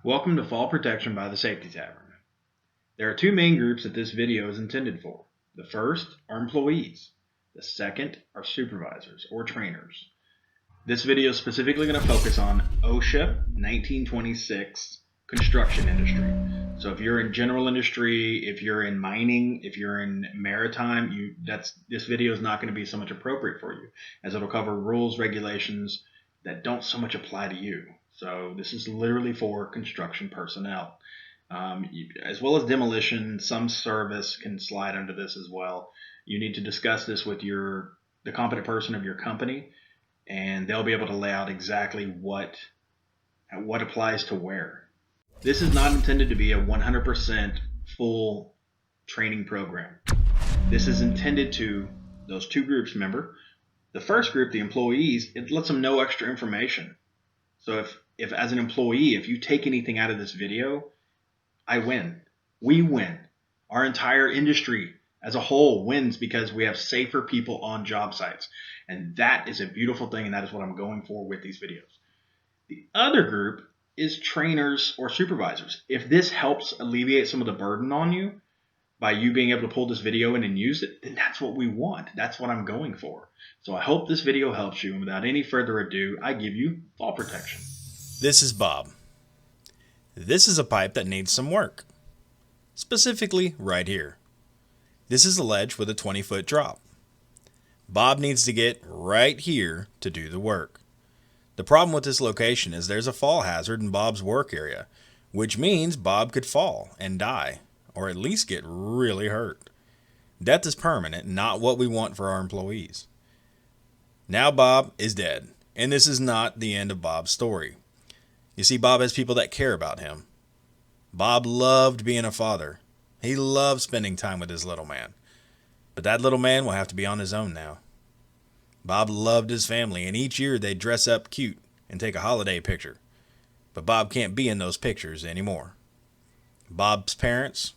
Welcome to Fall Protection by the Safety Tavern. There are two main groups that this video is intended for. The first are employees. The second are supervisors or trainers. This video is specifically going to focus on OSHA 1926 construction industry. So if you're in general industry, if you're in mining, if you're in maritime, this video is not going to be so much appropriate for you, as it'll cover rules, regulations that don't so much apply to you. So this is literally for construction personnel. As well as demolition, some service can slide under this as well. You need to discuss this with the competent person of your company, and they'll be able to lay out exactly what applies to where. This is not intended to be a 100% full training program. This is intended to those two groups, remember. The first group, the employees, it lets them know extra information. So if as an employee, if you take anything out of this video, I win. We win. Our entire industry as a whole wins because we have safer people on job sites. And that is a beautiful thing, and that is what I'm going for with these videos. The other group is trainers or supervisors. If this helps alleviate some of the burden on you by you being able to pull this video in and use it, then that's what we want. That's what I'm going for. So I hope this video helps you, and without any further ado, I give you fall protection. This is Bob. This is a pipe that needs some work. Specifically right here. This is a ledge with a 20-foot drop. Bob needs to get right here to do the work. The problem with this location is there's a fall hazard in Bob's work area, which means Bob could fall and die, or at least get really hurt. Death is permanent, not what we want for our employees. Now Bob is dead, and this is not the end of Bob's story. You see, Bob has people that care about him. Bob loved being a father. He loved spending time with his little man. But that little man will have to be on his own now. Bob loved his family, and each year they'd dress up cute and take a holiday picture. But Bob can't be in those pictures anymore. Bob's parents,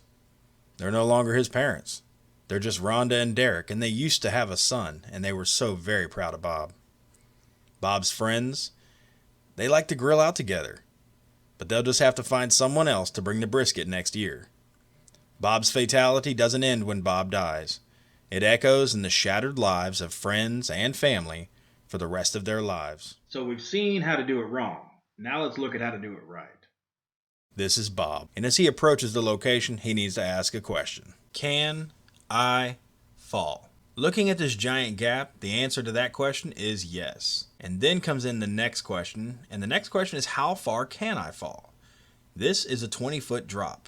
they're no longer his parents. They're just Rhonda and Derek, and they used to have a son, and they were so very proud of Bob. Bob's friends, they like to grill out together, but they'll just have to find someone else to bring the brisket next year. Bob's fatality doesn't end when Bob dies. It echoes in the shattered lives of friends and family for the rest of their lives. So we've seen how to do it wrong. Now let's look at how to do it right. This is Bob, and as he approaches the location, he needs to ask a question. Can I fall? Looking at this giant gap, the answer to that question is yes. And then comes in the next question, and the next question is, how far can I fall? This is a 20-foot drop.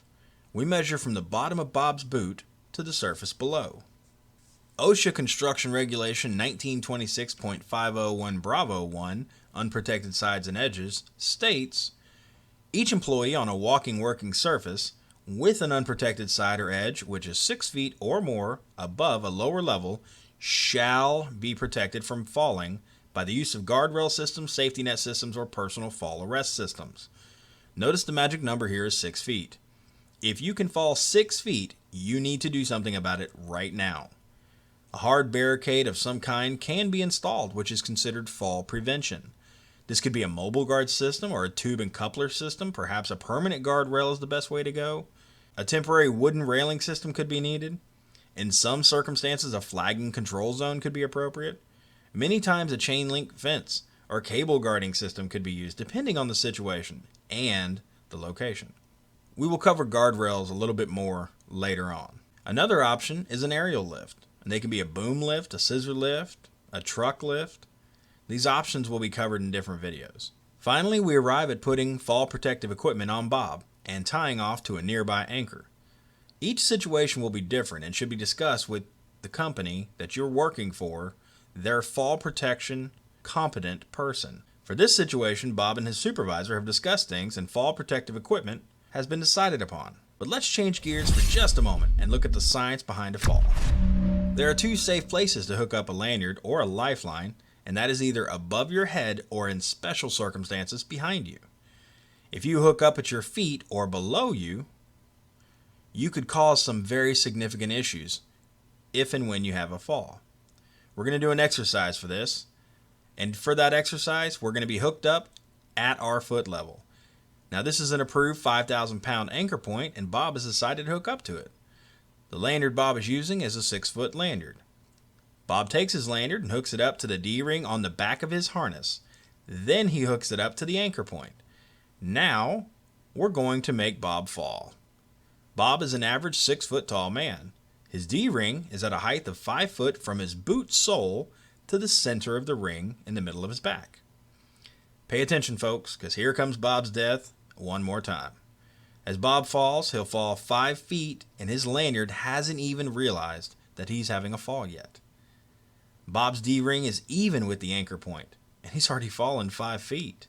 We measure from the bottom of Bob's boot to the surface below. OSHA Construction Regulation 1926.501 Bravo 1, Unprotected Sides and Edges, states, each employee on a walking working surface with an unprotected side or edge which is 6 feet or more above a lower level shall be protected from falling by the use of guardrail systems, safety net systems, or personal fall arrest systems. Notice the magic number here is 6 feet. If you can fall 6 feet, you need to do something about it right now. A hard barricade of some kind can be installed, which is considered fall prevention. This could be a mobile guard system or a tube and coupler system. Perhaps a permanent guardrail is the best way to go. A temporary wooden railing system could be needed. In some circumstances, a flagging control zone could be appropriate. Many times a chain link fence or cable guarding system could be used depending on the situation and the location. We will cover guardrails a little bit more later on. Another option is an aerial lift. And they can be a boom lift, a scissor lift, a truck lift. These options will be covered in different videos. Finally, we arrive at putting fall protective equipment on Bob and tying off to a nearby anchor. Each situation will be different and should be discussed with the company that you're working for, their fall protection competent person. For this situation, Bob and his supervisor have discussed things and fall protective equipment has been decided upon. But let's change gears for just a moment and look at the science behind a fall. There are two safe places to hook up a lanyard or a lifeline, and that is either above your head or in special circumstances behind you. If you hook up at your feet or below you, you could cause some very significant issues if and when you have a fall. We're going to do an exercise for this, and for that exercise, we're going to be hooked up at our foot level. Now, this is an approved 5,000-pound anchor point, and Bob has decided to hook up to it. The lanyard Bob is using is a 6-foot lanyard. Bob takes his lanyard and hooks it up to the D-ring on the back of his harness. Then he hooks it up to the anchor point. Now, we're going to make Bob fall. Bob is an average 6-foot tall man. His D-ring is at a height of 5 foot from his boot sole to the center of the ring in the middle of his back. Pay attention, folks, because here comes Bob's death one more time. As Bob falls, he'll fall 5 feet, and his lanyard hasn't even realized that he's having a fall yet. Bob's D-ring is even with the anchor point, and he's already fallen 5 feet.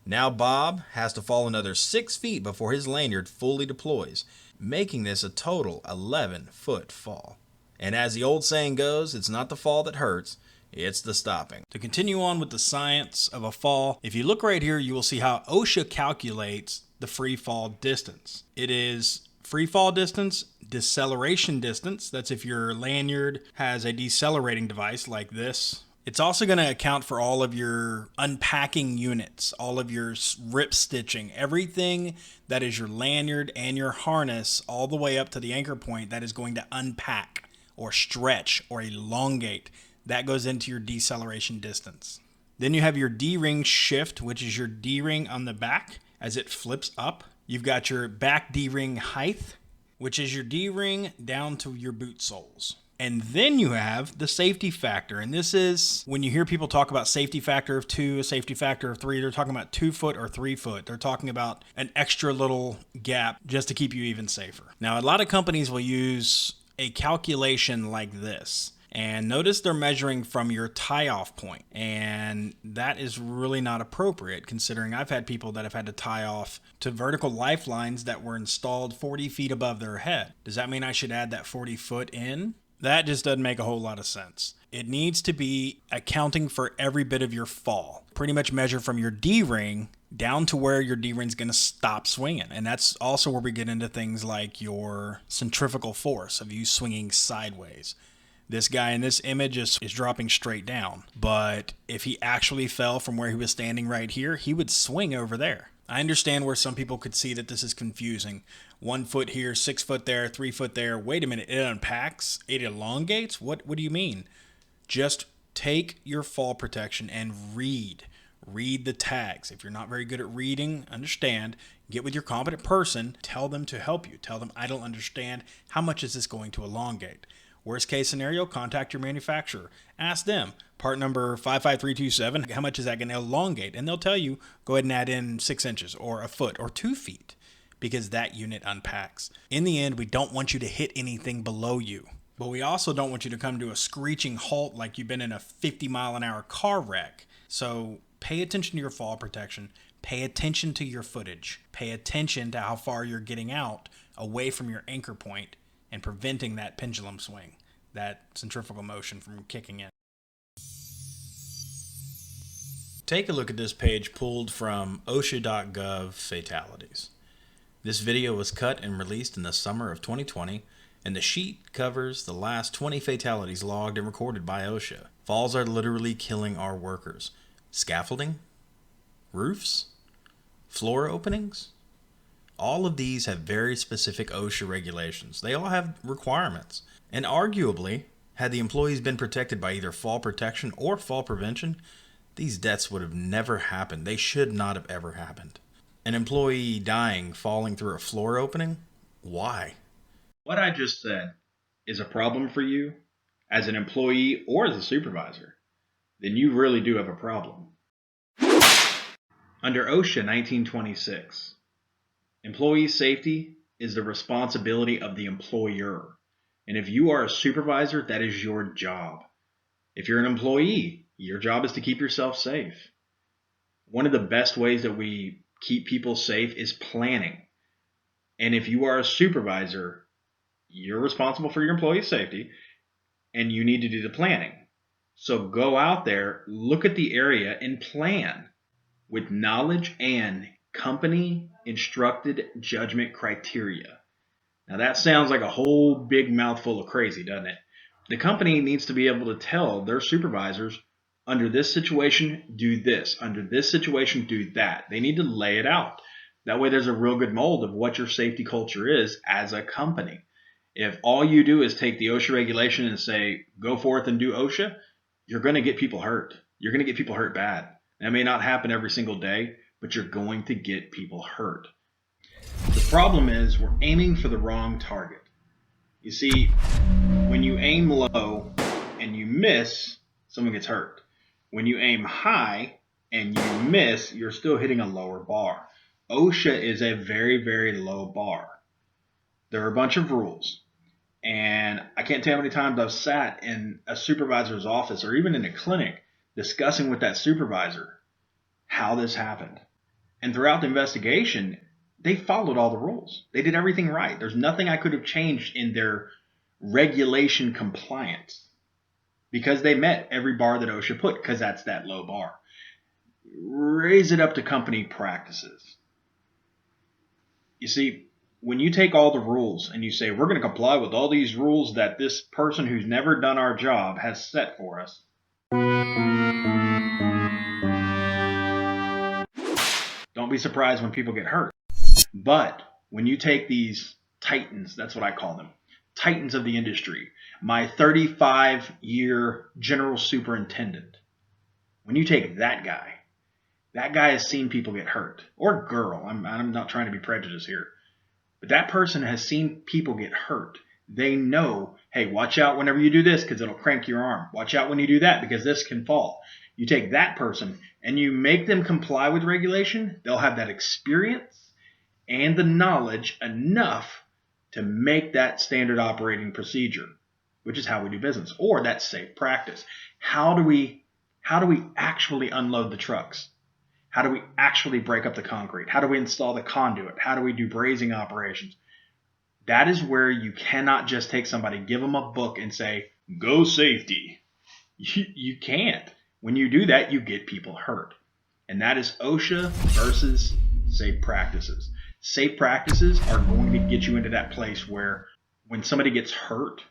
Now Bob has to fall another 6 feet before his lanyard fully deploys, making this a total 11-foot fall. And as the old saying goes, it's not the fall that hurts, it's the stopping. To continue on with the science of a fall, if you look right here, you will see how OSHA calculates the free fall distance. It is free fall distance, deceleration distance. That's if your lanyard has a decelerating device like this. It's also going to account for all of your unpacking units, all of your rip stitching, everything that is your lanyard and your harness all the way up to the anchor point that is going to unpack or stretch or elongate. That goes into your deceleration distance. Then you have your D-ring shift, which is your D-ring on the back as it flips up. You've got your back D-ring height, which is your D-ring down to your boot soles. And then you have the safety factor. And this is when you hear people talk about safety factor of 2, a safety factor of 3, they're talking about 2 foot or 3 foot. They're talking about an extra little gap just to keep you even safer. Now, a lot of companies will use a calculation like this. And notice they're measuring from your tie-off point. And that is really not appropriate, considering I've had people that have had to tie off to vertical lifelines that were installed 40 feet above their head. Does that mean I should add that 40 foot in? That just doesn't make a whole lot of sense. It needs to be accounting for every bit of your fall. Pretty much measure from your D-ring down to where your D-ring's going to stop swinging. And that's also where we get into things like your centrifugal force of you swinging sideways. This guy in this image is dropping straight down. But if he actually fell from where he was standing right here, he would swing over there. I understand where some people could see that this is confusing. 1 foot here, 6 foot there, 3 foot there. Wait a minute, it unpacks? It elongates? What do you mean? Just take your fall protection and read. Read the tags. If you're not very good at reading, understand. Get with your competent person. Tell them to help you. Tell them, I don't understand. How much is this going to elongate? Worst case scenario, contact your manufacturer. Ask them, part number 55327, how much is that going to elongate? And they'll tell you, go ahead and add in 6 inches or a foot or 2 feet because that unit unpacks. In the end, we don't want you to hit anything below you, but we also don't want you to come to a screeching halt like you've been in a 50-mile-an-hour car wreck. So pay attention to your fall protection. Pay attention to your footage. Pay attention to how far you're getting out away from your anchor point and preventing that pendulum swing, that centrifugal motion from kicking in. Take a look at this page pulled from OSHA.gov fatalities. This video was cut and released in the summer of 2020, and the sheet covers the last 20 fatalities logged and recorded by OSHA. Falls are literally killing our workers. Scaffolding, roofs, floor openings. All of these have very specific OSHA regulations. They all have requirements. And arguably, had the employees been protected by either fall protection or fall prevention, these deaths would have never happened. They should not have ever happened. An employee dying falling through a floor opening? Why? What I just said is a problem for you as an employee or as a supervisor, then you really do have a problem. Under OSHA 1926, employee safety is the responsibility of the employer. And if you are a supervisor, that is your job. If you're an employee, your job is to keep yourself safe. One of the best ways that we keep people safe is planning. And if you are a supervisor, you're responsible for your employee safety and you need to do the planning. So go out there, look at the area and plan with knowledge and company instructed judgment criteria. Now that sounds like a whole big mouthful of crazy, doesn't it? The company needs to be able to tell their supervisors Under this situation, do this. Under this situation, do that. They need to lay it out. That way there's a real good mold of what your safety culture is as a company. If all you do is take the OSHA regulation and say, go forth and do OSHA, you're going to get people hurt. You're going to get people hurt bad. That may not happen every single day, but you're going to get people hurt. The problem is we're aiming for the wrong target. You see, when you aim low and you miss, someone gets hurt. When you aim high and you miss, you're still hitting a lower bar. OSHA is a very, very low bar. There are a bunch of rules. And I can't tell you how many times I've sat in a supervisor's office or even in a clinic discussing with that supervisor how this happened. And throughout the investigation, they followed all the rules. They did everything right. There's nothing I could have changed in their regulation compliance because they met every bar that OSHA put, because that's that low bar. Raise it up to company practices. You see, when you take all the rules and you say, we're going to comply with all these rules that this person who's never done our job has set for us, don't be surprised when people get hurt. But when you take these titans, that's what I call them, titans of the industry, my 35-year general superintendent, when you take that guy has seen people get hurt, or girl, I'm not trying to be prejudiced here, but that person has seen people get hurt. They know, hey, watch out whenever you do this because it'll crank your arm. Watch out when you do that because this can fall. You take that person and you make them comply with regulation, they'll have that experience and the knowledge enough to make that standard operating procedure, which is how we do business, or that safe practice. How do we actually unload the trucks? How do we actually break up the concrete? How do we install the conduit? How do we do brazing operations? That is where you cannot just take somebody, give them a book and say, go safety. You can't. When you do that, you get people hurt. And that is OSHA versus safe practices. Safe practices are going to get you into that place where when somebody gets hurt,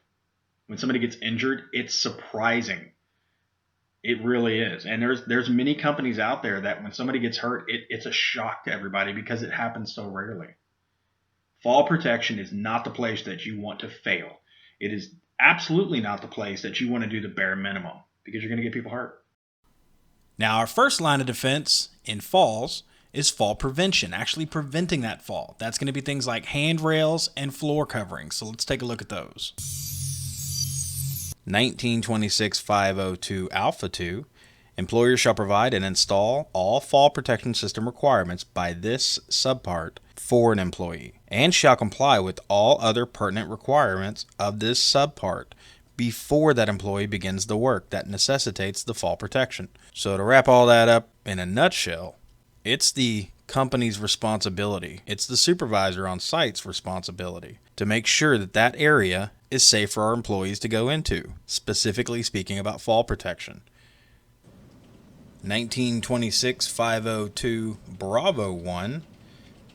when somebody gets injured, it's surprising. It really is. And there's many companies out there that when somebody gets hurt, it's a shock to everybody because it happens so rarely. Fall protection is not the place that you want to fail. It is absolutely not the place that you want to do the bare minimum because you're going to get people hurt. Now, our first line of defense in falls is fall prevention, actually preventing that fall. That's going to be things like handrails and floor coverings. So let's take a look at those. 1926-502 Alpha 2, employers shall provide and install all fall protection system requirements by this subpart for an employee, and shall comply with all other pertinent requirements of this subpart before that employee begins the work that necessitates the fall protection. So to wrap all that up in a nutshell, it's the company's responsibility. It's the supervisor on site's responsibility to make sure that that area is safe for our employees to go into, specifically speaking about fall protection. 1926-502 Bravo 1,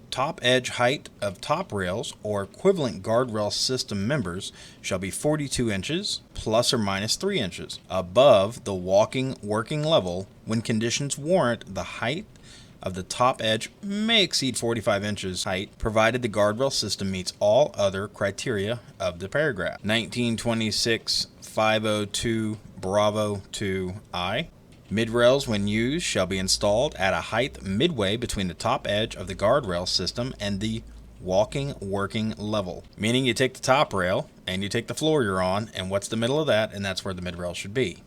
top edge height of top rails or equivalent guardrail system members shall be 42 inches plus or minus 3 inches above the walking working level when conditions warrant. The height of the top edge may exceed 45 inches height, provided the guardrail system meets all other criteria of the paragraph. 1926-502 Bravo 2I. Midrails, when used, shall be installed at a height midway between the top edge of the guardrail system and the walking working level. Meaning you take the top rail and you take the floor you're on, and what's the middle of that, and that's where the midrail should be.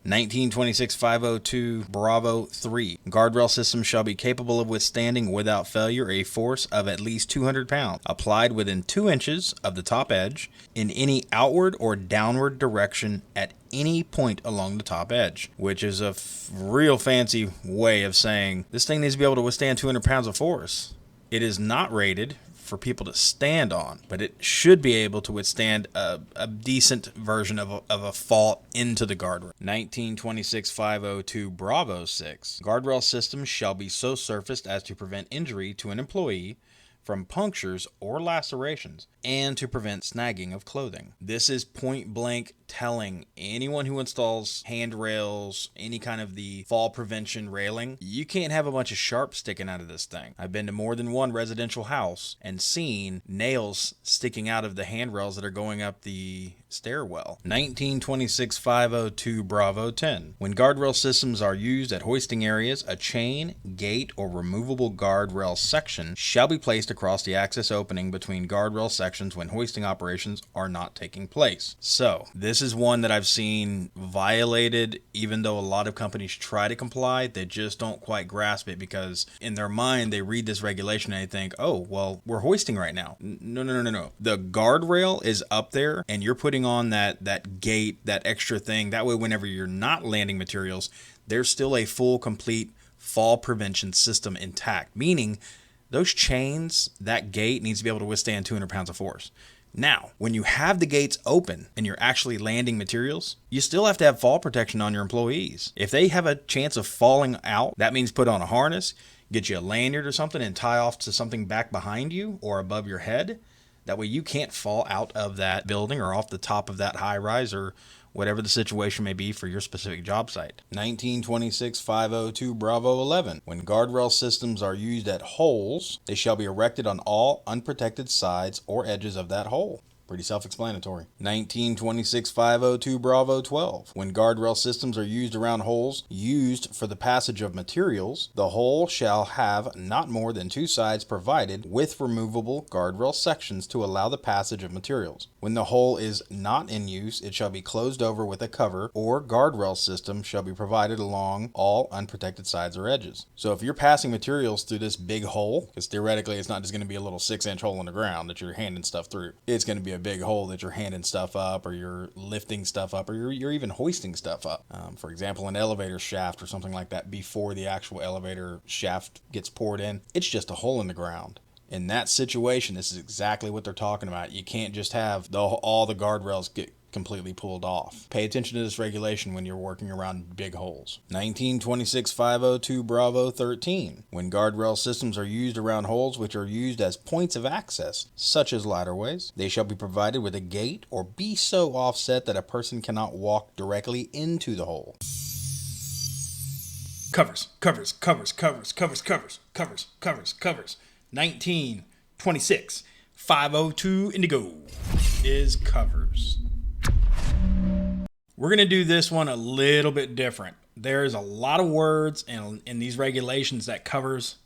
1926-502 Bravo 3. Guardrail system shall be capable of withstanding without failure a force of at least 200 pounds, applied within 2 inches of the top edge, in any outward or downward direction at any point along the top edge, which is a real fancy way of saying this thing needs to be able to withstand 200 pounds of force. It is not rated for people to stand on, but it should be able to withstand a decent version of a fall into the guardrail. 1926-502 Bravo 6. Guardrail systems shall be so surfaced as to prevent injury to an employee from punctures or lacerations and to prevent snagging of clothing. This is point blank telling anyone who installs handrails, any kind of the fall prevention railing, you can't have a bunch of sharps sticking out of this thing. I've been to more than one residential house and seen nails sticking out of the handrails that are going up the stairwell. 1926-502 Bravo 10. When guardrail systems are used at hoisting areas, a chain, gate, or removable guardrail section shall be placed across the access opening between guardrail sections when hoisting operations are not taking place. So, this is one that I've seen violated, even though a lot of companies try to comply, they just don't quite grasp it because in their mind they read this regulation and they think, oh, well, we're hoisting right now. No. The guardrail is up there and you're putting on that gate, that extra thing. That way, whenever you're not landing materials, there's still a full, complete fall prevention system intact, meaning those chains, that gate needs to be able to withstand 200 pounds of force. Now, when you have the gates open and you're actually landing materials, you still have to have fall protection on your employees. If they have a chance of falling out, that means put on a harness, get you a lanyard or something and tie off to something back behind you or above your head. That way you can't fall out of that building or off the top of that high rise or whatever the situation may be for your specific job site. 1926-502 Bravo 11. When guardrail systems are used at holes, they shall be erected on all unprotected sides or edges of that hole. Pretty self-explanatory. 1926-502 Bravo 12. When guardrail systems are used around holes used for the passage of materials, the hole shall have not more than 2 sides provided with removable guardrail sections to allow the passage of materials. When the hole is not in use, it shall be closed over with a cover or guardrail system shall be provided along all unprotected sides or edges. So if you're passing materials through this big hole, because theoretically it's not just going to be a little 6-inch hole in the ground that you're handing stuff through, it's going to be a big hole that you're handing stuff up or you're lifting stuff up or you're even hoisting stuff up. For example, an elevator shaft or something like that before the actual elevator shaft gets poured in, it's just a hole in the ground. In that situation, this is exactly what they're talking about. You can't just have all the guardrails get completely pulled off. Pay attention to this regulation when you're working around big holes. 1926-502 Bravo 13. When guardrail systems are used around holes which are used as points of access, such as ladderways, they shall be provided with a gate or be so offset that a person cannot walk directly into the hole. Covers. 1926-502 Indigo is covers. We're going to do this one a little bit different. There's a lot of words in these regulations that covers.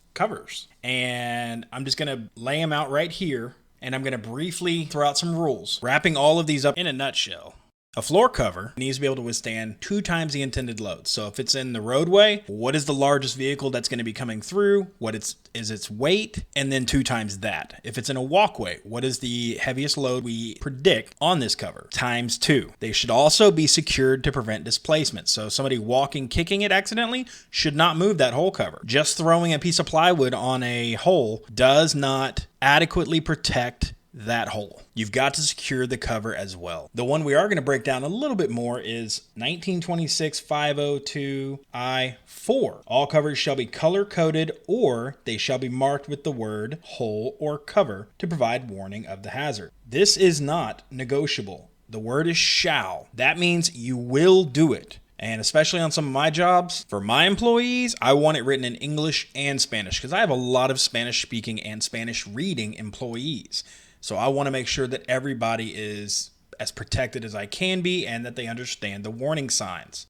And I'm just going to lay them out right here, and I'm going to briefly throw out some rules, wrapping all of these up in a nutshell. A floor cover needs to be able to withstand 2 times the intended load. So if it's in the roadway, what is the largest vehicle that's going to be coming through? What is its weight? And then 2 times that. If it's in a walkway, what is the heaviest load we predict on this cover? Times 2. They should also be secured to prevent displacement. So somebody walking, kicking it accidentally should not move that hole cover. Just throwing a piece of plywood on a hole does not adequately protect that hole. You've got to secure the cover as well. The one we are going to break down a little bit more is 1926-502 I-4. All covers shall be color-coded or they shall be marked with the word hole or cover to provide warning of the hazard. This is not negotiable. The word is shall. That means you will do it. And especially on some of my jobs, for my employees, I want it written in English and Spanish because I have a lot of Spanish-speaking and Spanish-reading employees. So I want to make sure that everybody is as protected as I can be and that they understand the warning signs.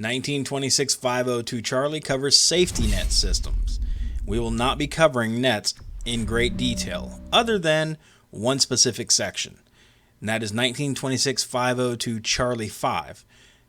1926-502 Charlie covers safety net systems. We will not be covering nets in great detail, other than one specific section. And that is 1926-502 Charlie 5.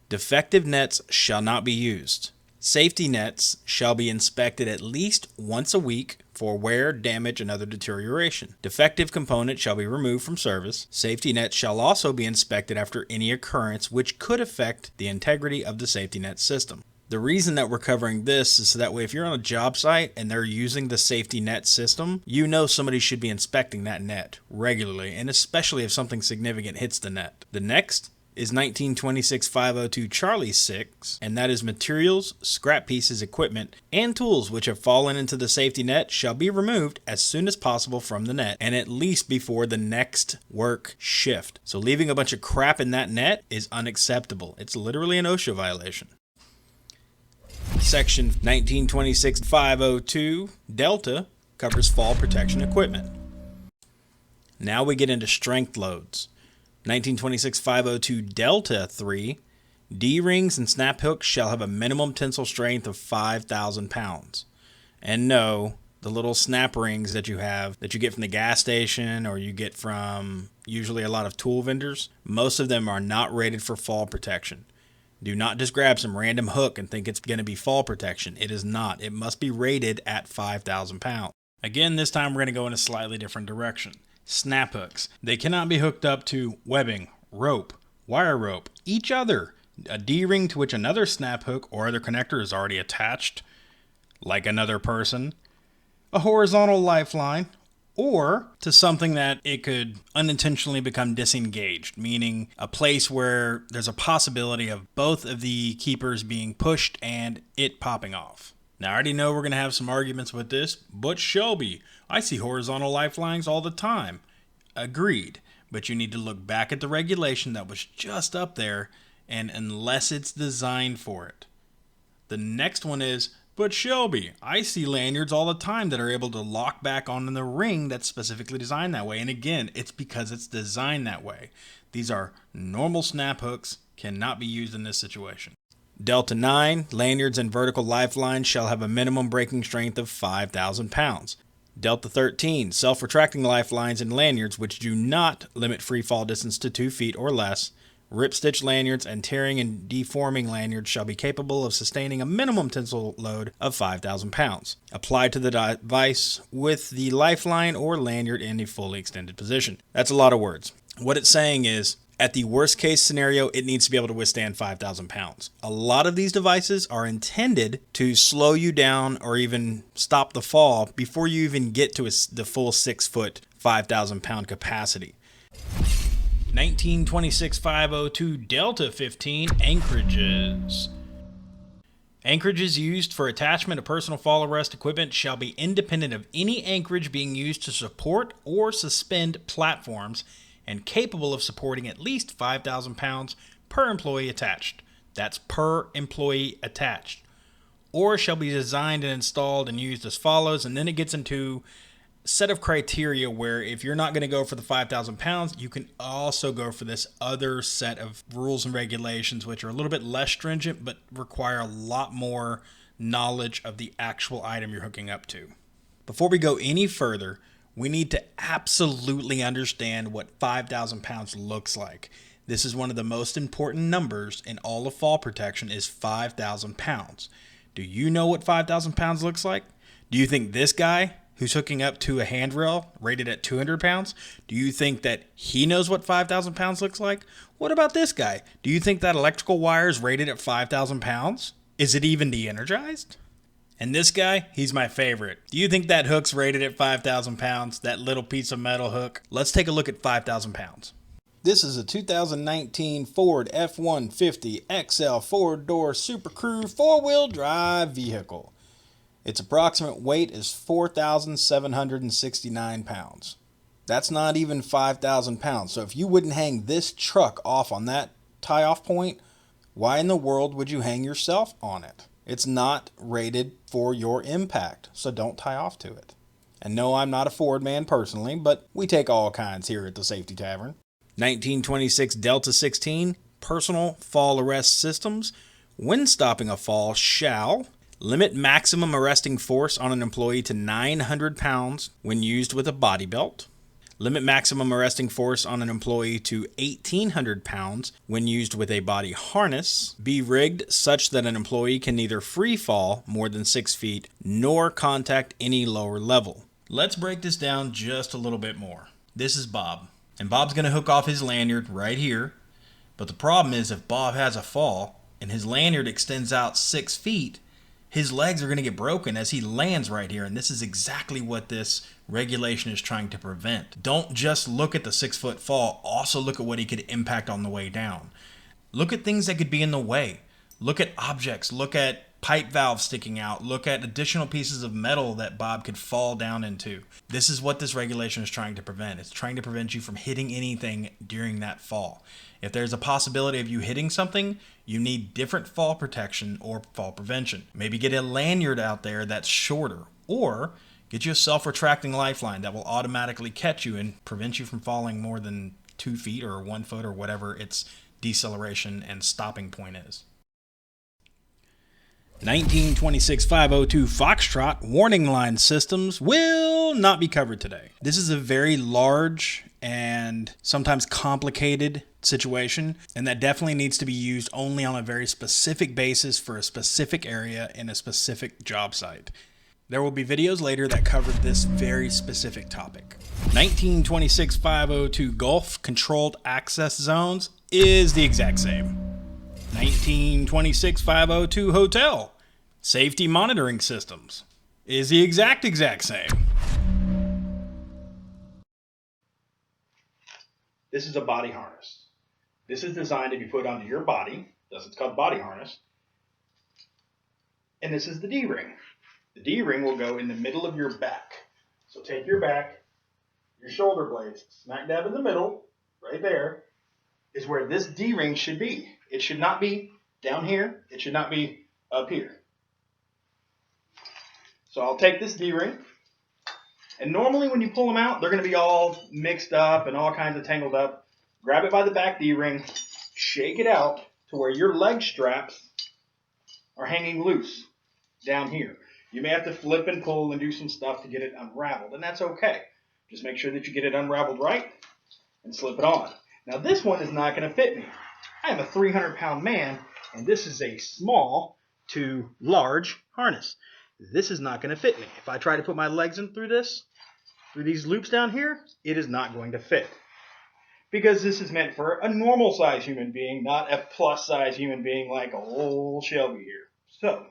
Defective nets shall not be used. Safety nets shall be inspected at least once a week for wear, damage, and other deterioration. Defective components shall be removed from service. Safety nets shall also be inspected after any occurrence which could affect the integrity of the safety net system. The reason that we're covering this is so that way if you're on a job site and they're using the safety net system, you know somebody should be inspecting that net regularly, and especially if something significant hits the net. The next is 1926-502 Charlie 6, and that is materials, scrap pieces, equipment, and tools which have fallen into the safety net shall be removed as soon as possible from the net and at least before the next work shift. So leaving a bunch of crap in that net is unacceptable. It's literally an OSHA violation. Section 1926-502 Delta covers fall protection equipment. Now we get into strength loads. 1926-502 Delta 3, D-rings and snap hooks shall have a minimum tensile strength of 5,000 pounds. And no, the little snap rings that you have that you get from the gas station or you get from usually a lot of tool vendors, most of them are not rated for fall protection. Do not just grab some random hook and think it's going to be fall protection. It is not. It must be rated at 5,000 pounds. Again, this time we're going to go in a slightly different direction. Snap hooks. They cannot be hooked up to webbing, rope, wire rope, each other, a D-ring to which another snap hook or other connector is already attached, like another person, a horizontal lifeline, or to something that it could unintentionally become disengaged, meaning a place where there's a possibility of both of the keepers being pushed and it popping off. Now, I already know we're going to have some arguments with this, but Shelby, I see horizontal lifelines all the time. Agreed, but you need to look back at the regulation that was just up there, and unless it's designed for it. The next one is, but Shelby, I see lanyards all the time that are able to lock back onto the ring that's specifically designed that way. And again, it's because it's designed that way. These are normal snap hooks, cannot be used in this situation. Delta 9, lanyards and vertical lifelines shall have a minimum breaking strength of 5,000 pounds. Delta 13, self-retracting lifelines and lanyards which do not limit free fall distance to 2 feet or less. Rip-stitch lanyards and tearing and deforming lanyards shall be capable of sustaining a minimum tensile load of 5,000 pounds. Applied to the device with the lifeline or lanyard in a fully extended position. That's a lot of words. What it's saying is, at the worst case scenario, it needs to be able to withstand 5,000 pounds. A lot of these devices are intended to slow you down or even stop the fall before you even get to the full 6 foot, 5,000 pound capacity. 1926-502 Delta 15 anchorages. Anchorages used for attachment of personal fall arrest equipment shall be independent of any anchorage being used to support or suspend platforms and capable of supporting at least 5,000 pounds per employee attached. That's per employee attached. Or shall be designed and installed and used as follows, and then it gets into a set of criteria where if you're not going to go for the 5,000 pounds, you can also go for this other set of rules and regulations, which are a little bit less stringent, but require a lot more knowledge of the actual item you're hooking up to. Before we go any further, we need to absolutely understand what 5,000 pounds looks like. This is one of the most important numbers in all of fall protection is 5,000 pounds. Do you know what 5,000 pounds looks like? Do you think this guy who's hooking up to a handrail rated at 200 pounds, do you think that he knows what 5,000 pounds looks like? What about this guy? Do you think that electrical wire is rated at 5,000 pounds? Is it even de-energized? And this guy, he's my favorite. Do you think that hook's rated at 5,000 pounds? That little piece of metal hook? Let's take a look at 5,000 pounds. This is a 2019 Ford F-150 XL 4-door Super Crew 4-wheel drive vehicle. Its approximate weight is 4,769 pounds. That's not even 5,000 pounds. So if you wouldn't hang this truck off on that tie-off point, why in the world would you hang yourself on it? It's not rated for your impact, so don't tie off to it. And no, I'm not a Ford man personally, but we take all kinds here at the Safety Tavern. 1926 Delta 16, personal fall arrest systems. When stopping a fall, shall limit maximum arresting force on an employee to 900 pounds when used with a body belt. Limit maximum arresting force on an employee to 1,800 pounds when used with a body harness. Be rigged such that an employee can neither free fall more than 6 feet nor contact any lower level. Let's break this down just a little bit more. This is Bob, and Bob's going to hook off his lanyard right here. But the problem is if Bob has a fall and his lanyard extends out 6 feet, his legs are going to get broken as he lands right here. And this is exactly what this regulation is trying to prevent. Don't just look at the 6-foot fall. Also look at what he could impact on the way down. Look at things that could be in the way. Look at objects. Look at pipe valves sticking out. Look at additional pieces of metal that Bob could fall down into. This is what this regulation is trying to prevent. It's trying to prevent you from hitting anything during that fall. If there's a possibility of you hitting something, you need different fall protection or fall prevention. Maybe get a lanyard out there that's shorter, or get you a self-retracting lifeline that will automatically catch you and prevent you from falling more than 2 feet or 1 foot or whatever its deceleration and stopping point is. 1926-502 Foxtrot warning line systems will not be covered today. This is a very large and sometimes complicated situation, and that definitely needs to be used only on a very specific basis for a specific area in a specific job site. There will be videos later that cover this very specific topic. 1926-502 Gulf controlled access zones is the exact same. 1926-502 Hotel safety monitoring systems is the exact same. This is a body harness. This is designed to be put onto your body. Thus, it's called body harness. And this is the D-ring. The D-ring will go in the middle of your back. So take your back, your shoulder blades, smack dab in the middle, right there, is where this D-ring should be. It should not be down here. It should not be up here. So I'll take this D-ring, and normally when you pull them out, they're going to be all mixed up and all kinds of tangled up. Grab it by the back D-ring, shake it out to where your leg straps are hanging loose down here. You may have to flip and pull and do some stuff to get it unraveled, and that's okay. Just make sure that you get it unraveled right and slip it on. Now this one is not going to fit me. I am a 300-pound man, and this is a small to large harness. This is not going to fit me. If I try to put my legs in through these loops down here, it is not going to fit. Because this is meant for a normal-sized human being, not a plus-size human being like old Shelby here. So,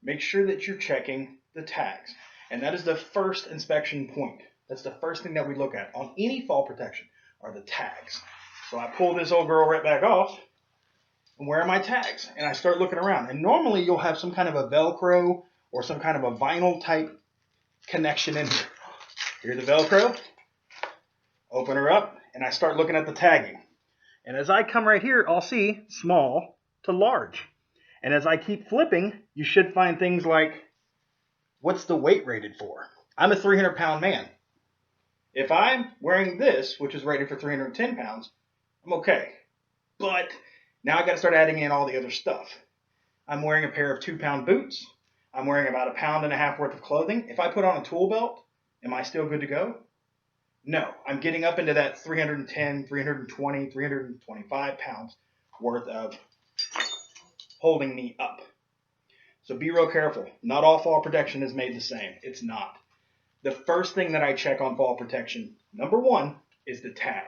make sure that you're checking the tags. And that is the first inspection point. That's the first thing that we look at on any fall protection are the tags. So I pull this old girl right back off, and where are my tags? And I start looking around. And normally you'll have some kind of a Velcro or some kind of a vinyl type connection in here. Here's the Velcro. Open her up, and I start looking at the tagging. And as I come right here, I'll see small to large. And as I keep flipping, you should find things like, what's the weight rated for? I'm a 300-pound man. If I'm wearing this, which is rated for 310 pounds, I'm okay. But now I got to start adding in all the other stuff. I'm wearing a pair of 2-pound boots. I'm wearing about 1.5 pounds worth of clothing. If I put on a tool belt, am I still good to go? No, I'm getting up into that 310, 320, 325 pounds worth of holding me up. So be real careful. Not all fall protection is made the same. It's not. The first thing that I check on fall protection, number one, is the tag.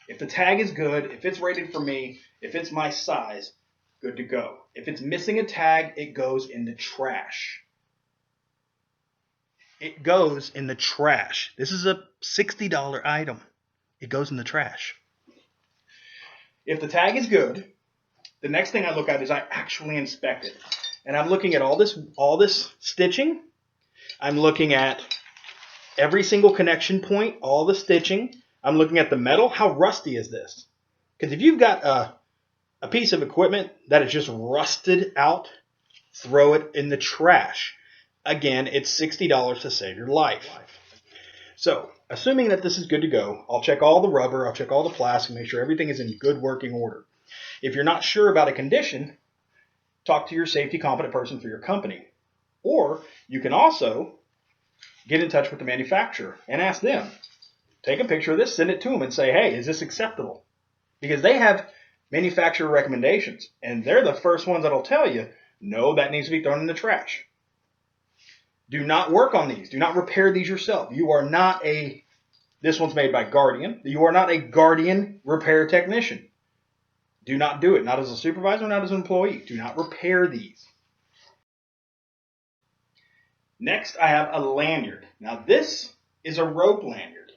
If the tag is good, if it's rated for me, if it's my size, good to go. If it's missing a tag, it goes in the trash. It goes in the trash. This is a $60 item. It goes in the trash. If the tag is good, the next thing I look at is I actually inspect it. And I'm looking at all this stitching. I'm looking at every single connection point, all the stitching. I'm looking at the metal. How rusty is this? Because if you've got a piece of equipment that is just rusted out, throw it in the trash. Again, it's $60 to save your life. So, assuming that this is good to go, I'll check all the rubber, I'll check all the plastic, make sure everything is in good working order. If you're not sure about a condition, talk to your safety competent person for your company. Or you can also get in touch with the manufacturer and ask them. Take a picture of this, send it to them and say, hey, is this acceptable? Because they have manufacturer recommendations, and they're the first ones that'll tell you, no, that needs to be thrown in the trash. Do not work on these. Do not repair these yourself. You are not this one's made by Guardian. You are not a Guardian repair technician. Do not do it. Not as a supervisor, not as an employee. Do not repair these. Next, I have a lanyard. Now this is a rope lanyard.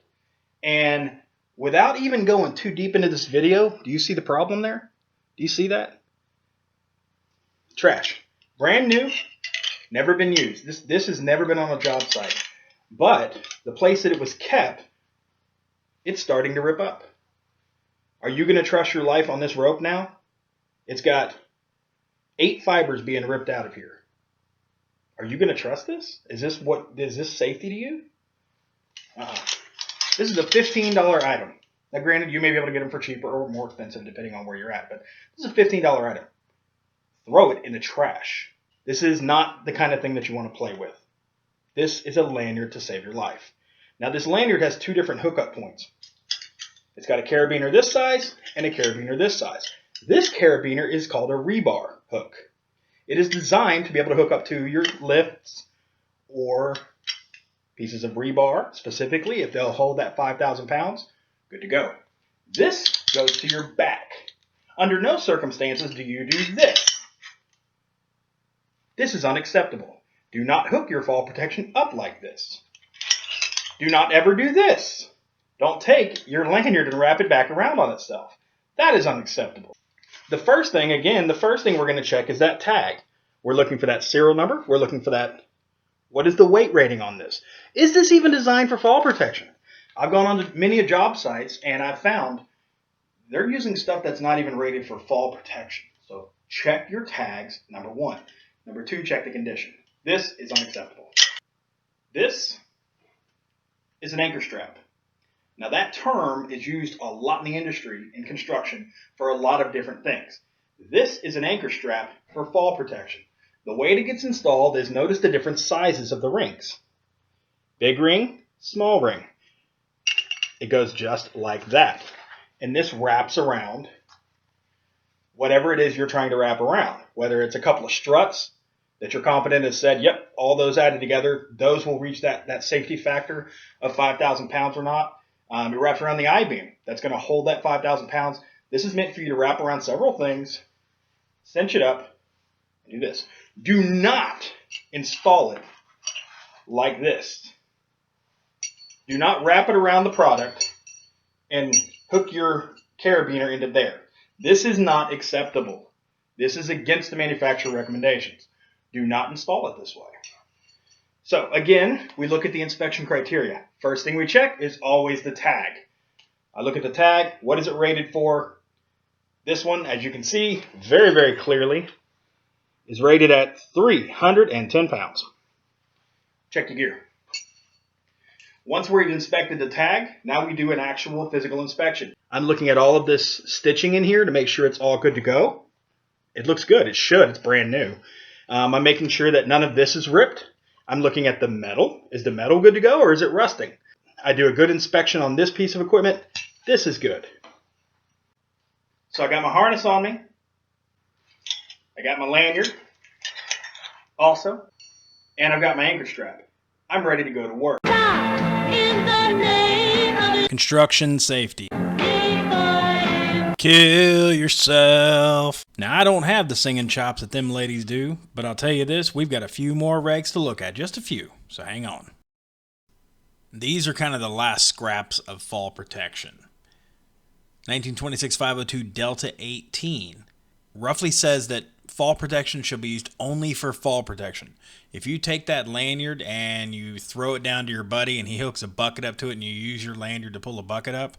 And without even going too deep into this video, do you see the problem there? Do you see that? Trash. Brand new, never been used. This has never been on a job site. But the place that it was kept, it's starting to rip up. Are you going to trust your life on this rope now? It's got 8 fibers being ripped out of here. Are you going to trust this? Is this safety to you? This is a $15 item. Now, granted, you may be able to get them for cheaper or more expensive depending on where you're at, but this is a $15 item. Throw it in the trash. This is not the kind of thing that you want to play with. This is a lanyard to save your life. Now, this lanyard has 2 different hookup points. It's got a carabiner this size and a carabiner this size. This carabiner is called a rebar hook. It is designed to be able to hook up to your lifts or pieces of rebar, specifically if they'll hold that 5,000 pounds, good to go. This goes to your back. Under no circumstances do you do this. This is unacceptable. Do not hook your fall protection up like this. Do not ever do this. Don't take your lanyard and wrap it back around on itself. That is unacceptable. The first thing we're going to check is that tag. We're looking for that serial number. We're looking for that. What is the weight rating on this? Is this even designed for fall protection? I've gone on to many job sites and I've found they're using stuff that's not even rated for fall protection. So check your tags, number 1. Number 2, check the condition. This is unacceptable. This is an anchor strap. Now that term is used a lot in the industry in construction for a lot of different things. This is an anchor strap for fall protection. The way it gets installed is notice the different sizes of the rings. Big ring, small ring. It goes just like that. And this wraps around whatever it is you're trying to wrap around. Whether it's a couple of struts that you're competent has said, yep, all those added together, those will reach that safety factor of 5,000 pounds or not. It wraps around the I-beam. That's going to hold that 5,000 pounds. This is meant for you to wrap around several things, cinch it up, and do this. Do not install it like this. Do not wrap it around the product and hook your carabiner into there. This is not acceptable. This is against the manufacturer recommendations. Do not install it this way. So again, we look at the inspection criteria. First thing we check is always the tag. I look at the tag. What is it rated for? This one, as you can see very, very clearly, is rated at 310 pounds. Check the gear. Once we've inspected the tag, now we do an actual physical inspection. I'm looking at all of this stitching in here to make sure it's all good to go. It looks good. It should. It's brand new. I'm making sure that none of this is ripped. I'm looking at the metal. Is the metal good to go or is it rusting? I do a good inspection on this piece of equipment. This is good. So I got my harness on me. I got my lanyard also. And I've got my anchor strap. I'm ready to go to work. In the name of Construction safety. Kill yourself. Now, I don't have the singing chops that them ladies do, but I'll tell you this, we've got a few more regs to look at, just a few, so hang on. These are kind of the last scraps of fall protection. 1926 502 Delta 18 roughly says that fall protection should be used only for fall protection. If you take that lanyard and you throw it down to your buddy and he hooks a bucket up to it and you use your lanyard to pull a bucket up,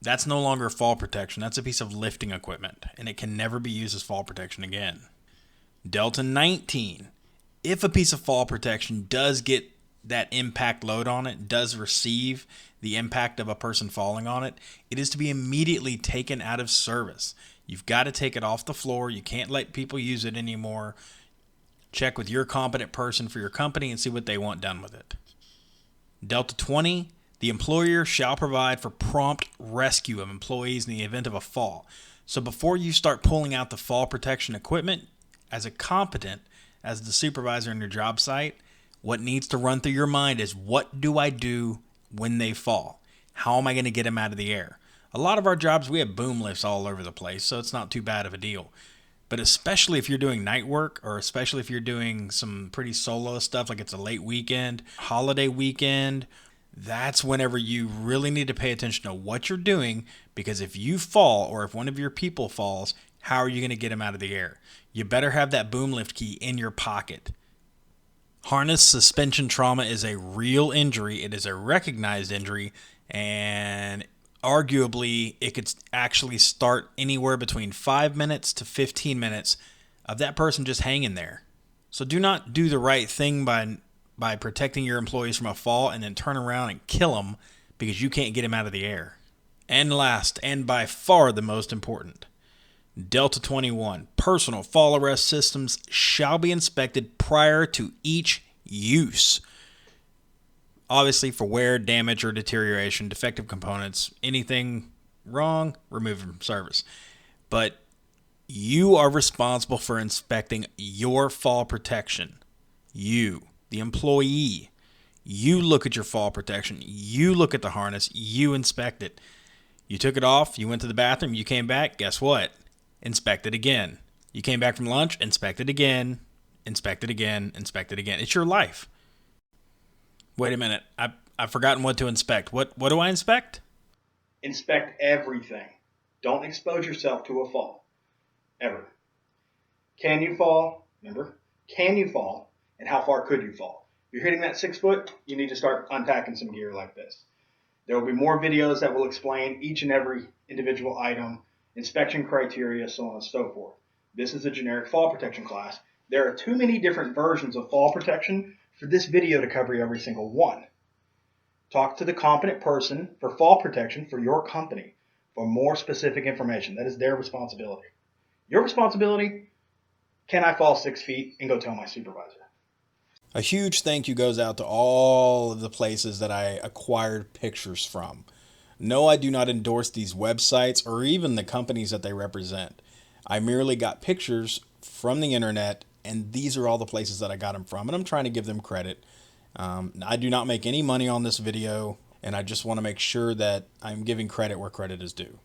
that's no longer fall protection. That's a piece of lifting equipment, and it can never be used as fall protection again. Delta 19. If a piece of fall protection does get that impact load on it, does receive the impact of a person falling on it, it is to be immediately taken out of service. You've got to take it off the floor. You can't let people use it anymore. Check with your competent person for your company and see what they want done with it. Delta 20. The employer shall provide for prompt rescue of employees in the event of a fall. So before you start pulling out the fall protection equipment, as the supervisor in your job site, what needs to run through your mind is, what do I do when they fall? How am I going to get them out of the air? A lot of our jobs, we have boom lifts all over the place, so it's not too bad of a deal. But especially if you're doing night work, or especially if you're doing some pretty solo stuff, like it's a late weekend, holiday weekend, that's whenever you really need to pay attention to what you're doing, because if you fall or if one of your people falls, how are you going to get them out of the air? You better have that boom lift key in your pocket. Harness suspension trauma is a real injury. It is a recognized injury, and arguably it could actually start anywhere between 5 minutes to 15 minutes of that person just hanging there. So do not do the right thing by protecting your employees from a fall and then turn around and kill them because you can't get them out of the air. And last, and by far the most important, Delta 21 personal fall arrest systems shall be inspected prior to each use. Obviously, for wear, damage, or deterioration, defective components, anything wrong, remove from service. But you are responsible for inspecting your fall protection. You, the employee, you look at your fall protection. You look at the harness. You inspect it. You took it off. You went to the bathroom. You came back. Guess what? Inspect it again. You came back from lunch. Inspect it again. Inspect it again. Inspect it again. It's your life. Wait a minute. I've forgotten what to inspect. What do I inspect? Inspect everything. Don't expose yourself to a fall. Ever. Can you fall? Remember? Can you fall? And how far could you fall? If you're hitting that 6 foot, you need to start unpacking some gear like this. There will be more videos that will explain each and every individual item, inspection criteria, so on and so forth. This is a generic fall protection class. There are too many different versions of fall protection for this video to cover every single one. Talk to the competent person for fall protection for your company for more specific information. That is their responsibility. Your responsibility, can I fall 6 feet and go tell my supervisor? A huge thank you goes out to all of the places that I acquired pictures from. No, I do not endorse these websites or even the companies that they represent. I merely got pictures from the internet, and these are all the places that I got them from, and I'm trying to give them credit. I do not make any money on this video, and I just want to make sure that I'm giving credit where credit is due.